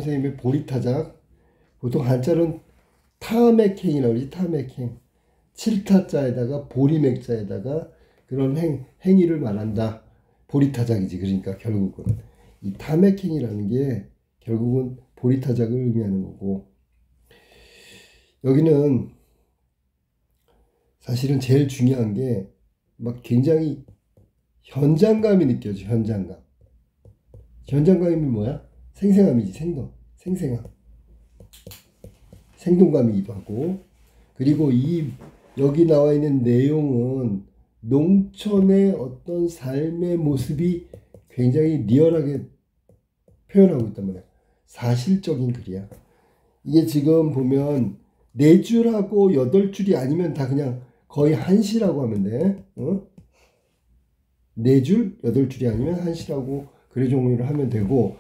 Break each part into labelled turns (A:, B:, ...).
A: 선생님의 보리타작, 보통 한자는 타맥행이라고 그러지. 타맥행. 칠타자에다가 보리맥자에다가 그런 행위를 말한다. 보리타작이지. 그러니까 결국은 이 타맥행이라는 게 결국은 보리타작을 의미하는 거고, 여기는 사실은 제일 중요한 게 막 굉장히 현장감이 느껴져. 현장감. 현장감이 뭐야? 생생함이지. 생생함. 생동감이기도 하고, 그리고 여기 나와 있는 내용은 농촌의 어떤 삶의 모습이 굉장히 리얼하게 표현하고 있단 말이야. 사실적인 글이야. 이게 지금 보면 4줄하고 8줄이 아니면 다 그냥 거의 한시라고 하면 돼. 4줄, 8줄이 아니면 한시라고 글의 종류를 하면 되고,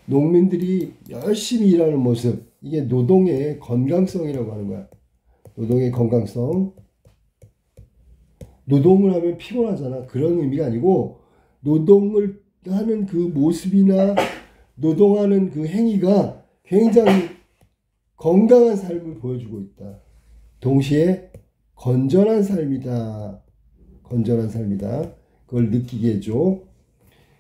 A: 농민들이 열심히 일하는 모습, 이게 노동의 건강성이라고 하는 거야. 노동의 건강성. 노동을 하면 피곤하잖아. 그런 의미가 아니고, 노동을 하는 그 모습이나 노동하는 그 행위가 굉장히 건강한 삶을 보여주고 있다. 동시에 건전한 삶이다. 건전한 삶이다. 그걸 느끼게 해줘.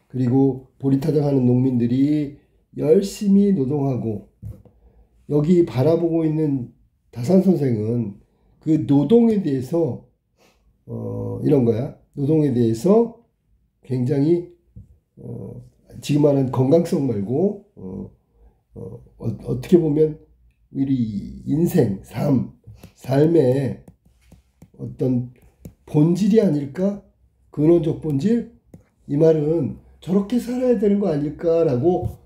A: 그리고 보리타작 하는 농민들이 열심히 노동하고, 여기 바라보고 있는 다산 선생은 그 노동에 대해서 이런 거야. 노동에 대해서 굉장히 지금 말하는 건강성 말고 어떻게 보면 우리 인생, 삶의 어떤 본질이 아닐까? 근원적 본질? 이 말은 저렇게 살아야 되는 거 아닐까라고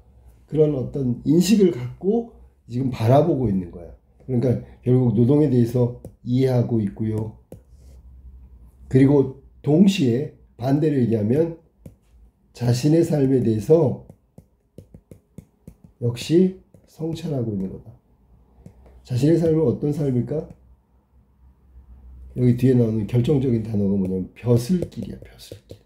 A: 그런 어떤 인식을 갖고 지금 바라보고 있는 거야. 그러니까 결국 노동에 대해서 이해하고 있고요. 그리고 동시에 반대로 얘기하면 자신의 삶에 대해서 역시 성찰하고 있는 거다. 자신의 삶은 어떤 삶일까? 여기 뒤에 나오는 결정적인 단어가 뭐냐면 벼슬길이야. 벼슬길.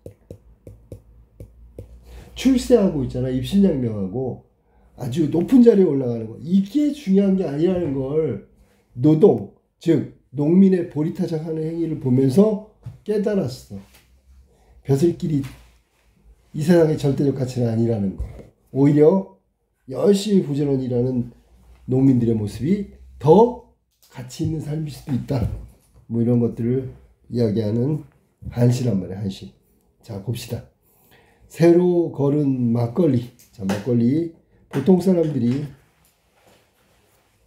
A: 출세하고 있잖아. 입신양명하고 아주 높은 자리에 올라가는 거. 이게 중요한 게 아니라는 걸 노동, 즉 농민의 보리타작하는 행위를 보면서 깨달았어. 벼슬길이 이 세상의 절대적 가치는 아니라는 거. 오히려 열심히 부지런히 일하는 농민들의 모습이 더 가치 있는 삶일 수도 있다. 뭐 이런 것들을 이야기하는 한시란 말이야. 한시. 자, 봅시다. 새로 걸은 막걸리. 자, 막걸리. 보통 사람들이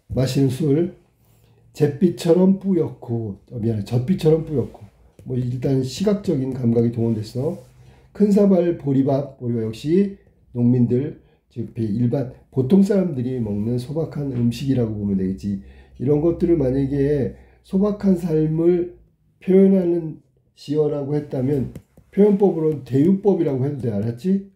A: 마시는 술. 잿빛처럼 뿌옇고, 젖빛처럼 뿌옇고. 뭐 일단 시각적인 감각이 동원됐어. 큰 사발 보리밥 역시 농민들, 즉 일반 보통 사람들이 먹는 소박한 음식이라고 보면 되겠지. 이런 것들을 만약에 소박한 삶을 표현하는 시어라고 했다면 표현법으로는 대유법이라고 해도 돼. 알았지?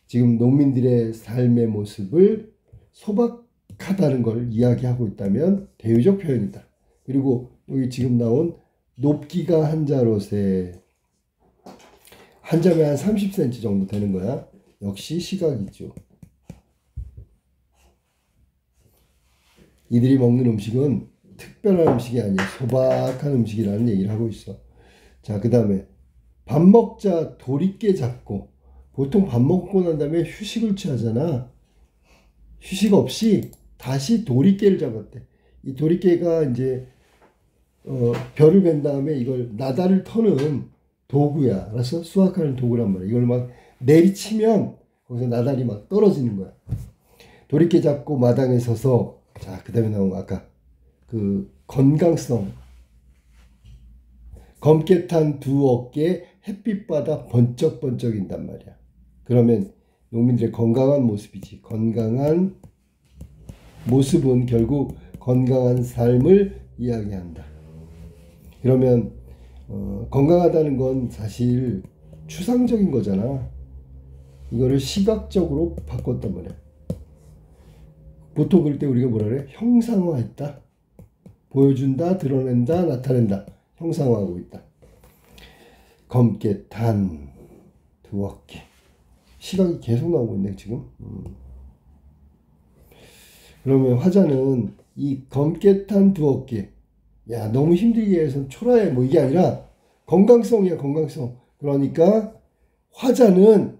A: 지금 농민들의 삶의 모습을 소박하다는 걸 이야기하고 있다면 대유적 표현이다. 그리고 여기 지금 나온 높기가 한 자롯에, 한 자면 한 30cm 정도 되는 거야. 역시 시각이죠. 이들이 먹는 음식은 특별한 음식이 아니야. 소박한 음식이라는 얘기를 하고 있어. 자, 그 다음에 밥 먹자 도리깨 잡고. 보통 밥 먹고 난 다음에 휴식을 취하잖아. 휴식 없이 다시 도리깨를 잡았대. 이 도리깨가 이제 벼를 벤 다음에 이걸 나다를 터는 도구야. 알았어? 수확하는 도구란 말이야. 이걸 막 내리치면 거기서 나달이 막 떨어지는 거야. 도리깨 잡고 마당에 서서, 자, 그 다음에 나온 거 아까 그 건강성. 검게 탄 두 어깨 햇빛받아 번쩍번쩍인단 말이야. 그러면 농민들의 건강한 모습이지. 건강한 모습은 결국 건강한 삶을 이야기한다. 그러면 건강하다는 건 사실 추상적인 거잖아. 이거를 시각적으로 바꿨단 말이야. 보통 그럴 때 우리가 뭐라 그래? 형상화했다. 보여준다, 드러낸다, 나타낸다. 형상화하고 있다. 검게 탄 두 어깨. 시각이 계속 나오고 있네 지금. 그러면 화자는 이 검게 탄 두 어깨, 야 너무 힘들게 해서 초라해 뭐 이게 아니라 건강성이야 건강성. 그러니까 화자는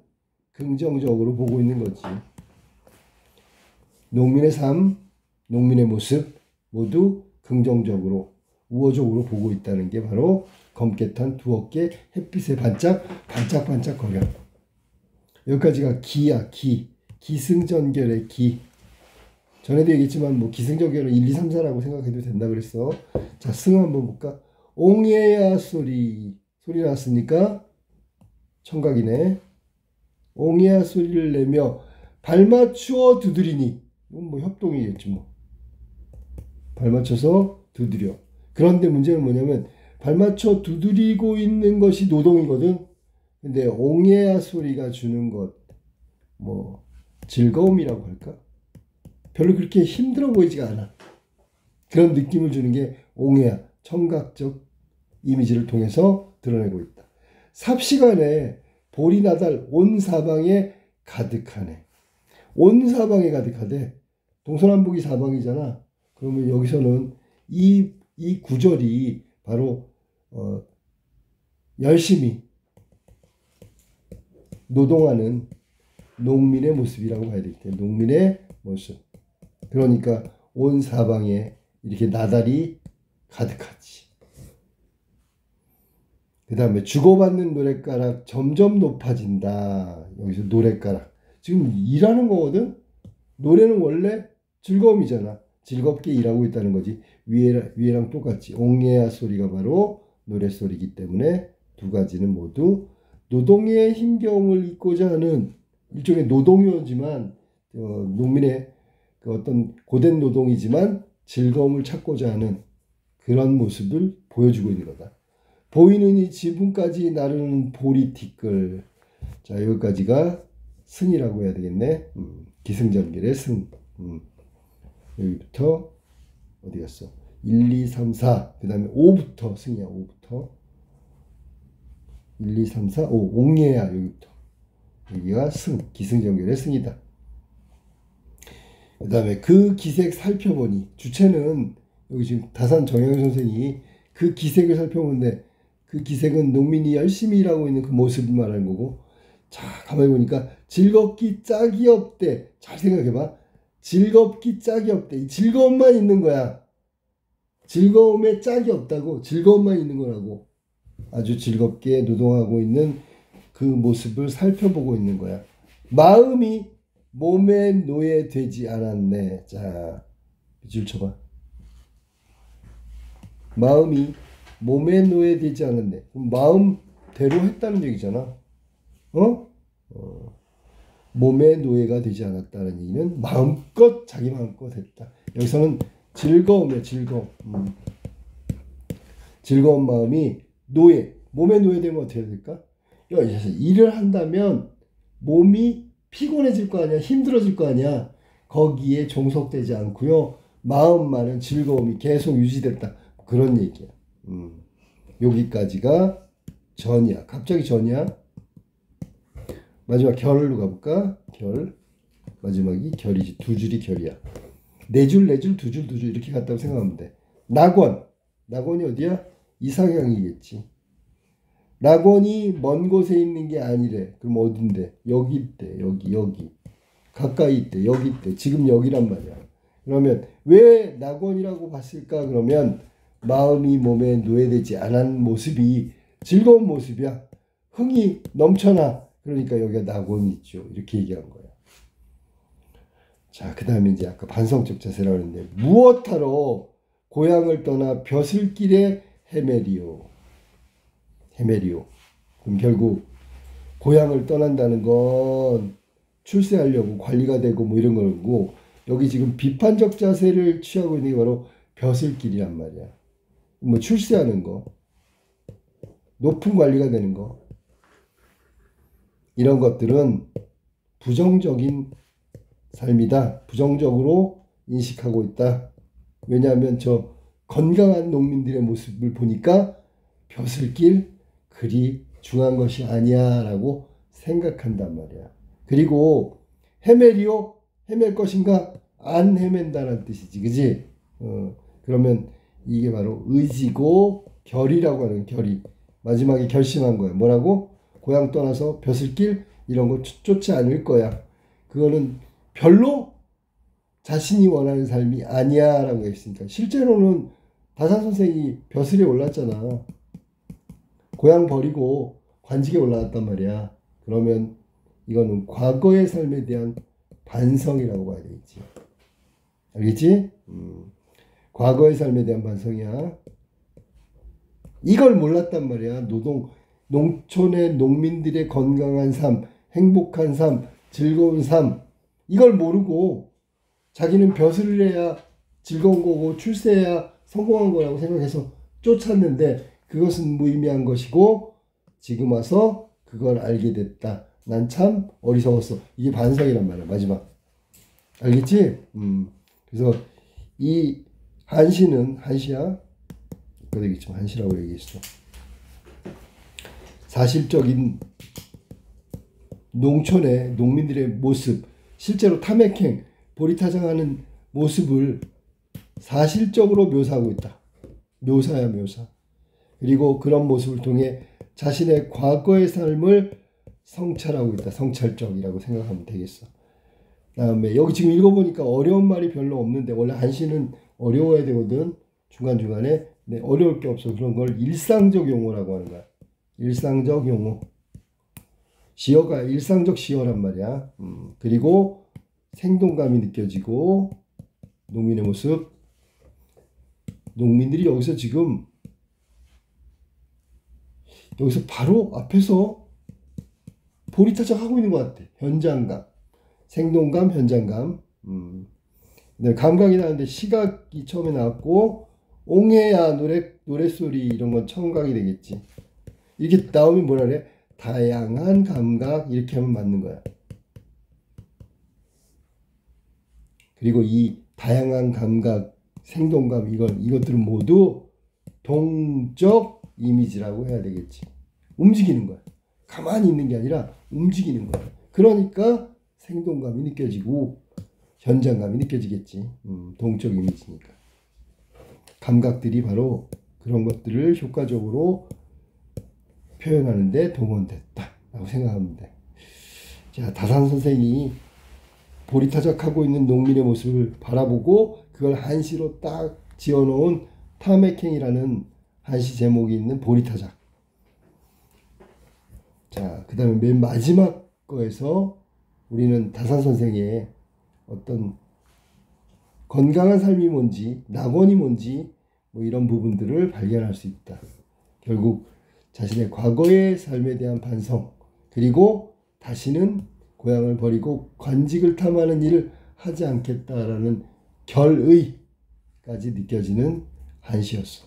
A: 긍정적으로 보고 있는 거지. 농민의 삶, 농민의 모습 모두 긍정적으로 우호적으로 보고 있다는 게 바로 검게 탄 두 어깨 햇빛에 반짝반짝 거려. 여기까지가 기야 기. 기승전결의 기. 전에도 얘기했지만 뭐 기승전결은 1, 2, 3, 4라고 생각해도 된다 그랬어. 자, 승 한번 볼까? 옹예야 소리 났으니까 청각이네. 옹예야 소리를 내며 발맞추어 두드리니. 이건 뭐 협동이겠지 뭐. 발맞춰서 두드려. 그런데 문제는 뭐냐면 발맞춰 두드리고 있는 것이 노동이거든. 근데 옹예야 소리가 주는 것, 뭐 즐거움이라고 할까? 별로 그렇게 힘들어 보이지가 않아. 그런 느낌을 주는 게 옹해야, 청각적 이미지를 통해서 드러내고 있다. 삽시간에 볼이 나달 온 사방에 가득하네. 온 사방에 가득하대. 동서남북이 사방이잖아. 그러면 여기서는 이 구절이 바로 열심히 노동하는 농민의 모습이라고 봐야 되겠다. 농민의 모습. 그러니까 온 사방에 이렇게 나달이 가득하지. 그 다음에 주고받는 노랫가락 점점 높아진다. 여기서 노랫가락. 지금 일하는 거거든. 노래는 원래 즐거움이잖아. 즐겁게 일하고 있다는 거지. 위에랑 똑같지. 옹예야 소리가 바로 노랫소리이기 때문에 두 가지는 모두 노동의 힘겨움을 잊고자 하는 일종의 노동요지만 농민의 그 어떤 고된 노동이지만 즐거움을 찾고자 하는 그런 모습을 보여주고 있는 거다. 보이는 이 지붕까지 나르는 보리 티끌. 자, 여기까지가 승이라고 해야 되겠네. 기승전결의 승. 여기부터 어디 갔어? 1, 2, 3, 4. 그 다음에 5부터 승이야. 5부터 1, 2, 3, 4, 5. 옹예야. 여기부터. 여기가 승. 기승전결의 승이다. 그 다음에 그 기색 살펴보니. 주체는 여기 지금 다산 정영 선생이 그 기색을 살펴보는데 그 기색은 농민이 열심히 일하고 있는 그 모습을 말하는 거고. 자, 가만히 보니까 즐겁기 짝이 없대. 잘 생각해봐. 즐겁기 짝이 없대. 이 즐거움만 있는 거야. 즐거움에 짝이 없다고. 즐거움만 있는 거라고. 아주 즐겁게 노동하고 있는 그 모습을 살펴보고 있는 거야. 마음이 몸에 노예되지 않았네. 자, 줄 쳐봐. 마음이 몸에 노예되지 않았네. 그럼 마음대로 했다는 얘기잖아. 몸의 노예가 되지 않았다는 얘기는 마음껏 자기 마음껏 했다. 여기서는 즐거움이야. 즐거운 마음이 노예. 몸에 노예되면 어떻게 해야 될까? 일을 한다면 몸이 피곤해질 거 아니야. 힘들어질 거 아니야. 거기에 종속되지 않고요. 마음만은 즐거움이 계속 유지됐다. 그런 얘기야. 여기까지가 전이야. 갑자기 전이야. 마지막 결로 가볼까? 결. 마지막이 결이지. 두 줄이 결이야. 네 줄, 두 줄 이렇게 갔다고 생각하면 돼. 낙원. 낙원이 어디야? 이상향이겠지. 낙원이 먼 곳에 있는 게 아니래. 그럼 어딘데? 여기 있대. 여기. 가까이 있대. 여기 있대. 지금 여기란 말이야. 그러면 왜 낙원이라고 봤을까? 그러면 마음이 몸에 노예되지 않은 모습이 즐거운 모습이야. 흥이 넘쳐나. 그러니까 여기가 낙원이 있죠. 이렇게 얘기한 거야. 자, 그 다음에 이제 아까 반성적 자세라고 했는데 무엇하러 고향을 떠나 벼슬길에 헤매리오. 그럼 결국 고향을 떠난다는 건 출세하려고 관리가 되고 뭐 이런 거고, 여기 지금 비판적 자세를 취하고 있는 게 바로 벼슬길이란 말이야. 뭐 출세하는 거, 높은 관리가 되는 거, 이런 것들은 부정적인 삶이다. 부정적으로 인식하고 있다. 왜냐하면 저 건강한 농민들의 모습을 보니까 벼슬길 그리 중요한 것이 아니야 라고 생각한단 말이야. 그리고 헤매리오? 헤맬 것인가? 안 헤맨다는 뜻이지, 그지? 그러면 이게 바로 의지고 결이라고 하는 결이 마지막에 결심한 거예요. 뭐라고? 고향 떠나서 벼슬길 이런 거 쫓지 않을 거야. 그거는 별로 자신이 원하는 삶이 아니야 라고 했으니까 실제로는 다산 선생이 벼슬에 올랐잖아. 고향 버리고 관직에 올라갔단 말이야. 그러면 이거는 과거의 삶에 대한 반성이라고 봐야 되겠지. 알겠지? 과거의 삶에 대한 반성이야. 이걸 몰랐단 말이야. 농촌의 농민들의 건강한 삶, 행복한 삶, 즐거운 삶. 이걸 모르고 자기는 벼슬을 해야 즐거운 거고 출세해야 성공한 거라고 생각해서 쫓았는데 그것은 무의미한 것이고 지금 와서 그걸 알게 됐다. 난 참 어리석었어. 이게 반성이란 말이야. 마지막. 알겠지? 그래서 이 한시야. 그거 되겠지만 한시라고 얘기했어. 사실적인 농촌의 농민들의 모습, 실제로 탐욕행, 보리타장하는 모습을 사실적으로 묘사하고 있다. 묘사야 묘사. 그리고 그런 모습을 통해 자신의 과거의 삶을 성찰하고 있다. 성찰적이라고 생각하면 되겠어. 다음에 여기 지금 읽어보니까 어려운 말이 별로 없는데 원래 한시는 어려워야 되거든. 중간중간에 네, 어려울 게 없어. 그런 걸 일상적 용어라고 하는 거야. 일상적 용어. 시어가 일상적 시어란 말이야. 그리고 생동감이 느껴지고 농민의 모습. 농민들이 여기서 지금 여기서 바로 앞에서 보리타작 하고 있는 것 같아. 현장감, 생동감, 현장감. 감각이 나는데 시각이 처음에 나왔고 옹해야 노랫소리 이런 건 청각이 되겠지. 이렇게 나오면 뭐라 그래? 다양한 감각 이렇게 하면 맞는 거야. 그리고 이 다양한 감각, 생동감 이것들은 모두 동적 이미지라고 해야 되겠지. 움직이는 거야. 가만히 있는 게 아니라 움직이는 거야. 그러니까 생동감이 느껴지고 현장감이 느껴지겠지. 동적 이미지니까. 감각들이 바로 그런 것들을 효과적으로 표현하는데 동원됐다라고 생각하면 돼. 자, 다산 선생이 보리타작하고 있는 농민의 모습을 바라보고 그걸 한시로 딱 지어놓은 탐욕행이라는 한시 제목이 있는 보리타작. 자, 그 다음에 맨 마지막 거에서 우리는 다산 선생의 어떤 건강한 삶이 뭔지, 낙원이 뭔지 뭐 이런 부분들을 발견할 수 있다. 결국 자신의 과거의 삶에 대한 반성, 그리고 다시는 고향을 버리고 관직을 탐하는 일을 하지 않겠다라는 결의까지 느껴지는 한시였어.